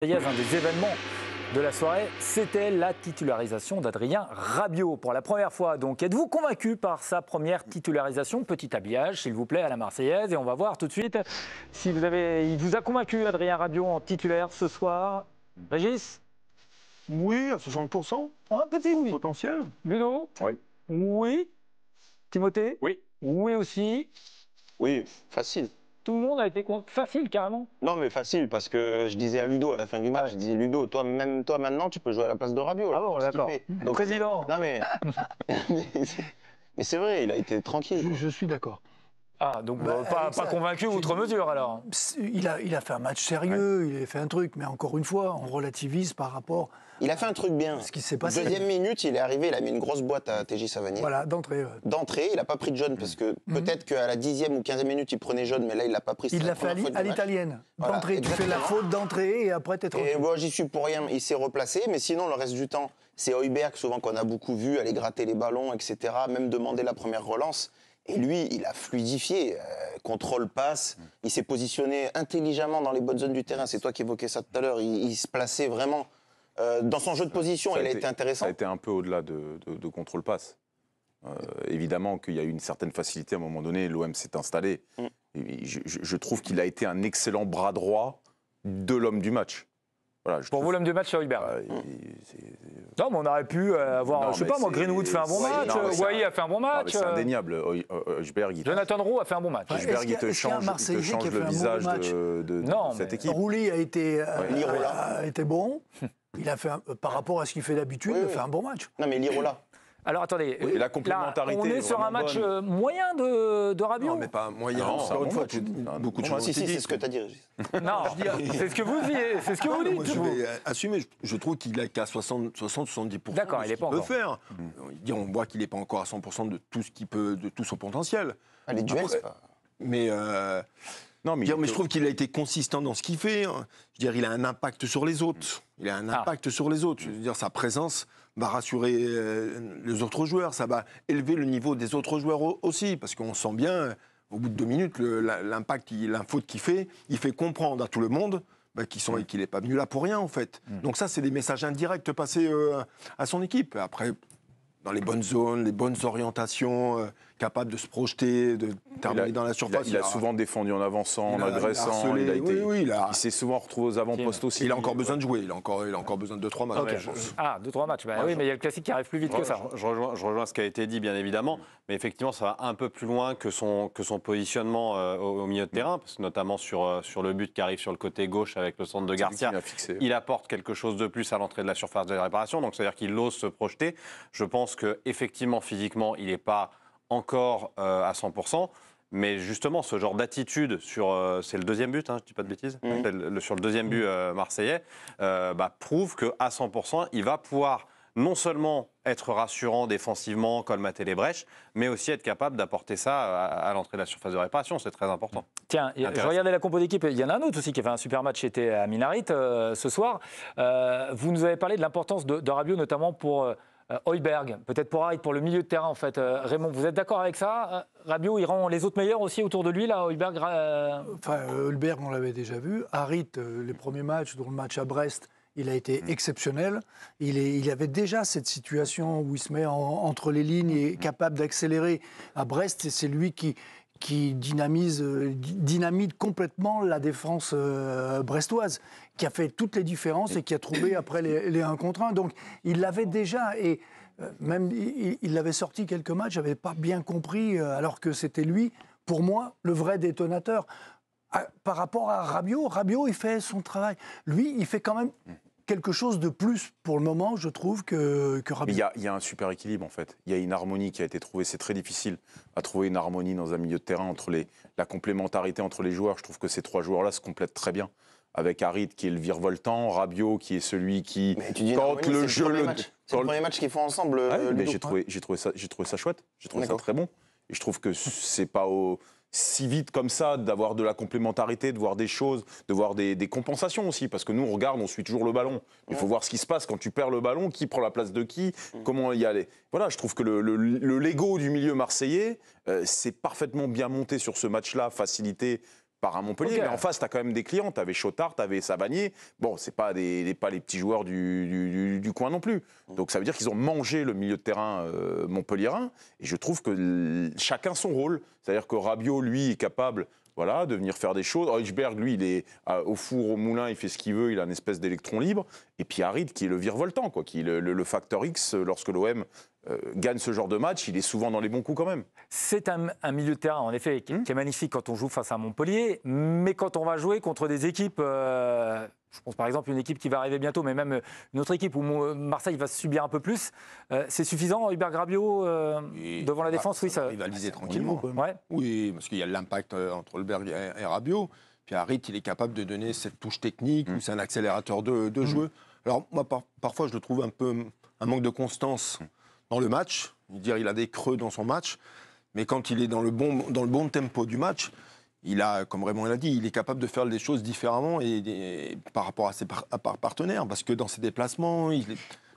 Un des événements de la soirée, c'était la titularisation d'Adrien Rabiot. Pour la première fois, donc, êtes-vous convaincu par sa première titularisation? Petit habillage, s'il vous plaît, à la Marseillaise. Et on va voir tout de suite si il vous a convaincu, Adrien Rabiot, en titulaire ce soir. Régis? Oui, à 60%. Un petit oui. Potentiel. Ludo? Oui. Oui. Timothée? Oui. Oui aussi. Oui, facile. Tout le monde a été facile, carrément. Non, mais facile, parce que je disais à Ludo à la fin du match, je disais, Ludo, toi maintenant, tu peux jouer à la place de Rabiot. Ah bon, d'accord. Donc, Président. non, mais mais c'est vrai, il a été tranquille. Je suis d'accord. Ah, donc pas convaincu outre mesure, alors. Il a fait un match sérieux, il a fait un truc, mais encore une fois, on relativise par rapport Il a fait un truc bien. ce qui s'est passé. Deuxième minute, il est arrivé, il a mis une grosse boîte à TJ Savanier. Voilà, d'entrée. D'entrée, il n'a pas pris de jaune, parce que peut-être qu'à la 10e ou 15e minute, il prenait jaune, mais là, il l'a pas pris. Il l'a fait à l'italienne. Voilà, D'entrée, tu fais la faute d'entrée et après, t'es tranquille. Et moi, j'y suis pour rien. Il s'est replacé, mais sinon, le reste du temps, c'est Højbjerg, souvent qu'on a beaucoup vu, aller gratter les ballons, etc., même demander la première relance. Et lui, il a fluidifié, contrôle, passe. Il s'est positionné intelligemment dans les bonnes zones du terrain. C'est toi qui évoquais ça tout à l'heure. Il se plaçait vraiment dans son jeu de position. Il a été intéressant. Ça a été un peu au-delà de contrôle-passe. Évidemment qu'il y a eu une certaine facilité à un moment donné. L'OM s'est installé. Et je trouve qu'il a été un excellent bras droit de l'homme du match. Voilà, Pour vous, l'homme du match, c'est Højbjerg. Non, mais on aurait pu avoir, Non, je sais pas, moi, Greenwood fait un bon match, Wai a fait un bon match. C'est indéniable. Højbjerg, Jonathan Roux a fait un bon match. Est-ce qu'il y a un change Marseillais qui a fait le un visage mauvais match de Non, cette mais- équipe. Rouli a été bon. Hum. Il a fait par rapport à ce qu'il fait d'habitude, il a fait un bon match. Non, mais Lirola. Alors attendez, Et la là, complémentarité on est est sur un vraiment match bonne. moyen de Rabiot. Non, mais pas moyen. Non, Encore une bon fois, match. beaucoup de Moi, choses si, ont été c'est dites. ce que tu as dit, Régis. Non, c'est ce que vous disiez, c'est ce que vous Moi, dites. je vous. vais assumer. Je trouve qu'il est qu'à 60-70%. D'accord, de il ce est pas qu'il peut encore. faire. On voit qu'il n'est pas encore à 100% de tout ce qu'il peut, de tout son potentiel. Ah, les duels, Après, c'est pas... Mais Non, mais je trouve qu'il a été consistant dans ce qu'il fait. Je veux dire, il a un impact sur les autres. Il a un impact sur les autres. Je veux dire, sa présence va rassurer les autres joueurs. Ça va élever le niveau des autres joueurs aussi. Parce qu'on sent bien, au bout de 2 minutes, l'impact, la faute qu'il fait, il fait comprendre à tout le monde qu'il n'est pas venu là pour rien, en fait. Donc ça, c'est des messages indirects passés à son équipe. Après, dans les bonnes zones, les bonnes orientations, capable de se projeter, de terminer dans la surface. Il a souvent défendu en avançant, en agressant. harcelé, il s'est souvent retrouvé aux avant-postes aussi. Il a encore besoin de jouer. Il a encore besoin de 2-3 matchs. Ok. je pense. Ah, 2-3 matchs. Bah oui, mais il y a le classique qui arrive plus vite que ça. Je rejoins ce qui a été dit, bien évidemment. Mais effectivement, ça va un peu plus loin que son positionnement au milieu de terrain, parce que notamment sur le but qui arrive sur le côté gauche avec le centre de Garcia. Il apporte quelque chose de plus à l'entrée de la surface de réparation. Donc, c'est-à-dire qu'il ose se projeter. Je pense qu'effectivement, physiquement, il n'est pas encore à 100%. Mais justement, ce genre d'attitude c'est le deuxième but, je ne dis pas de bêtises, sur le deuxième but marseillais, prouve qu'à 100%, il va pouvoir non seulement être rassurant défensivement, colmater les brèches, mais aussi être capable d'apporter ça à l'entrée de la surface de réparation. C'est très important. Tiens, je regardais la compo d'équipe. Il y en a un autre aussi qui a fait un super match, c'était à Minarit ce soir. Vous nous avez parlé de l'importance de Rabiot, notamment pour Højbjerg, peut-être pour Harit, pour le milieu de terrain en fait. Raymond, vous êtes d'accord avec ça? Rabiot, il rend les autres meilleurs aussi autour de lui, là, Højbjerg Enfin, Højbjerg, on l'avait déjà vu. Harit, les premiers matchs, dont le match à Brest, il a été exceptionnel. Il avait déjà cette situation où il se met entre les lignes et est capable d'accélérer. À Brest, c'est lui qui dynamite complètement la défense brestoise, qui a fait toutes les différences et qui a trouvé après les 1 contre 1. Donc il l'avait déjà, et même il l'avait sorti quelques matchs, j'avais pas bien compris, alors que c'était lui, pour moi, le vrai détonateur. Par rapport à Rabiot, il fait son travail. Lui, il fait quand même quelque chose de plus pour le moment, je trouve, que Rabiot. Mais il y a un super équilibre, en fait. Il y a une harmonie qui a été trouvée. C'est très difficile à trouver une harmonie dans un milieu de terrain entre la complémentarité entre les joueurs. Je trouve que ces 3 joueurs-là se complètent très bien. Avec Harit qui est le virevoltant, Rabiot qui est celui qui Mais tu dis quand le jeu c'est le premier match qu'ils font ensemble. mais Ludo. j'ai trouvé ça chouette. J'ai trouvé ça D'accord. très bon. Et je trouve que c'est pas si vite comme ça d'avoir de la complémentarité, de voir des choses, de voir des compensations aussi. Parce que nous, on regarde, on suit toujours le ballon. Il faut voir ce qui se passe quand tu perds le ballon, qui prend la place de qui, comment y aller. Voilà, je trouve que le Lego du milieu marseillais, c'est parfaitement bien monté sur ce match-là, facilité par un Montpellier. Okay. Mais en face, tu as quand même des clients. Tu avais Chotard, tu avais Savanier. Bon, c'est pas les petits joueurs du coin non plus. Donc ça veut dire qu'ils ont mangé le milieu de terrain montpelliérain. Et je trouve que chacun son rôle. C'est-à-dire que Rabiot, lui, est capable de venir faire des choses. Højbjerg, lui, il est au four, au moulin, il fait ce qu'il veut, il a une espèce d'électron libre. Et puis Harit, qui est le virevoltant, qui est le facteur X lorsque l'OM gagne ce genre de match, il est souvent dans les bons coups quand même. C'est un milieu de terrain, en effet, qui est magnifique quand on joue face à Montpellier, mais quand on va jouer contre des équipes, je pense par exemple à une équipe qui va arriver bientôt, mais même une autre équipe où Marseille va se subir un peu plus, c'est suffisant, Hubert Rabiot, devant la défense, oui, ça rivaliser tranquillement. Ouais. Oui, parce qu'il y a l'impact entre Hubert et Rabiot. Puis Harit, il est capable de donner cette touche technique, ou c'est un accélérateur de jeu. Alors moi, parfois, je le trouve un manque de constance dans le match. Il a des creux dans son match, mais quand il est dans le bon tempo du match, il a, comme Raymond l'a dit, il est capable de faire des choses différemment et par rapport à ses partenaires, parce que dans ses déplacements,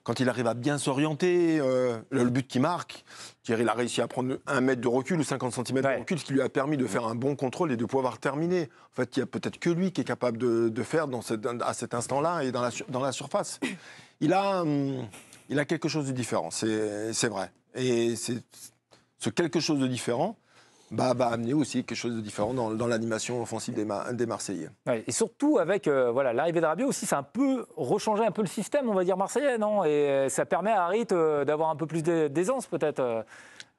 quand il arrive à bien s'orienter, le but qu'il marque, il a réussi à prendre 1 mètre de recul ou 50 cm de recul, ce qui lui a permis de faire un bon contrôle et de pouvoir terminer. En fait, il n'y a peut-être que lui qui est capable de faire à cet instant-là et dans la surface. Il a quelque chose de différent, c'est vrai. Et ce quelque chose de différent va amener aussi quelque chose de différent dans l'animation offensive des Marseillais. Ouais, et surtout avec l'arrivée de Rabiot aussi, ça a un peu rechangé un peu le système, on va dire, marseillais, non? Et ça permet à Harit d'avoir un peu plus d'aisance peut-être.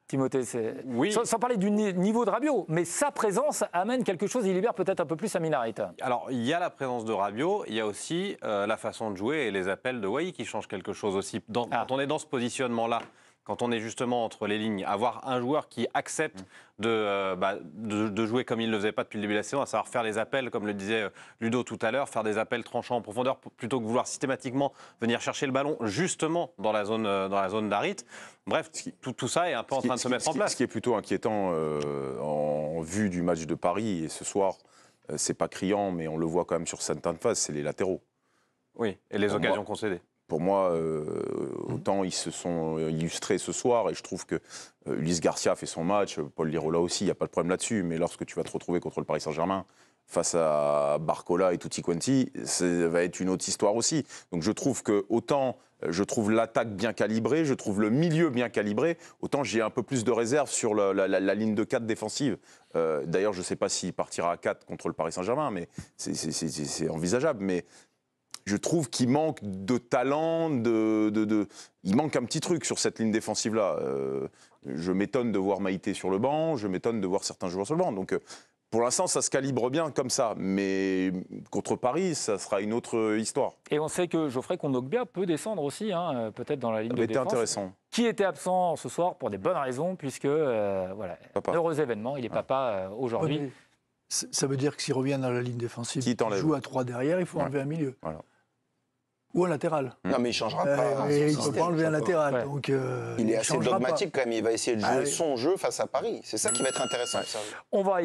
Timothée, oui. Sans parler du niveau de Rabiot, mais sa présence amène quelque chose, il libère peut-être un peu plus Amin Harit. Alors, il y a la présence de Rabiot, il y a aussi la façon de jouer et les appels de Wai qui changent quelque chose aussi. Quand on est dans ce positionnement-là, quand on est justement entre les lignes, avoir un joueur qui accepte de jouer comme il ne le faisait pas depuis le début de la saison, à savoir faire les appels, comme le disait Ludo tout à l'heure, faire des appels tranchants en profondeur plutôt que vouloir systématiquement venir chercher le ballon justement dans la zone d'Harit. Bref, tout ça est un peu en train de se mettre en place. Ce qui est plutôt inquiétant en vue du match de Paris, et ce soir, c'est pas criant, mais on le voit quand même sur certaines phases, c'est les latéraux. Oui, et les occasions concédées. Pour moi, autant ils se sont illustrés ce soir, et je trouve que Ulysse Garcia fait son match, Paul Lirola aussi, il n'y a pas de problème là-dessus, mais lorsque tu vas te retrouver contre le Paris Saint-Germain, face à Barcola et Tutti Quanti, ça va être une autre histoire aussi. Donc je trouve que autant je trouve l'attaque bien calibrée, je trouve le milieu bien calibré, autant j'ai un peu plus de réserve sur la ligne de 4 défensive. D'ailleurs, je ne sais pas s'il partira à 4 contre le Paris Saint-Germain, mais c'est envisageable. Mais je trouve qu'il manque de talent, il manque un petit truc sur cette ligne défensive-là. Je m'étonne de voir Maïté sur le banc, je m'étonne de voir certains joueurs sur le banc. Donc, pour l'instant, ça se calibre bien comme ça. Mais contre Paris, ça sera une autre histoire. Et on sait que Geoffrey Kondogbia peut descendre aussi, peut-être dans la ligne de défense. Intéressant. Qui était absent ce soir pour des bonnes raisons, puisque, un heureux événement, il est papa aujourd'hui. Ouais, ça veut dire que s'il revient dans la ligne défensive, il joue à 3 derrière, il faut enlever un milieu. Voilà. Ou un latéral. Non, mais il ne changera pas. Il ne peut pas enlever un latéral. Ouais. Donc, il est assez dogmatique pas. quand même. Il va essayer de jouer son jeu face à Paris. C'est ça qui va être intéressant. On va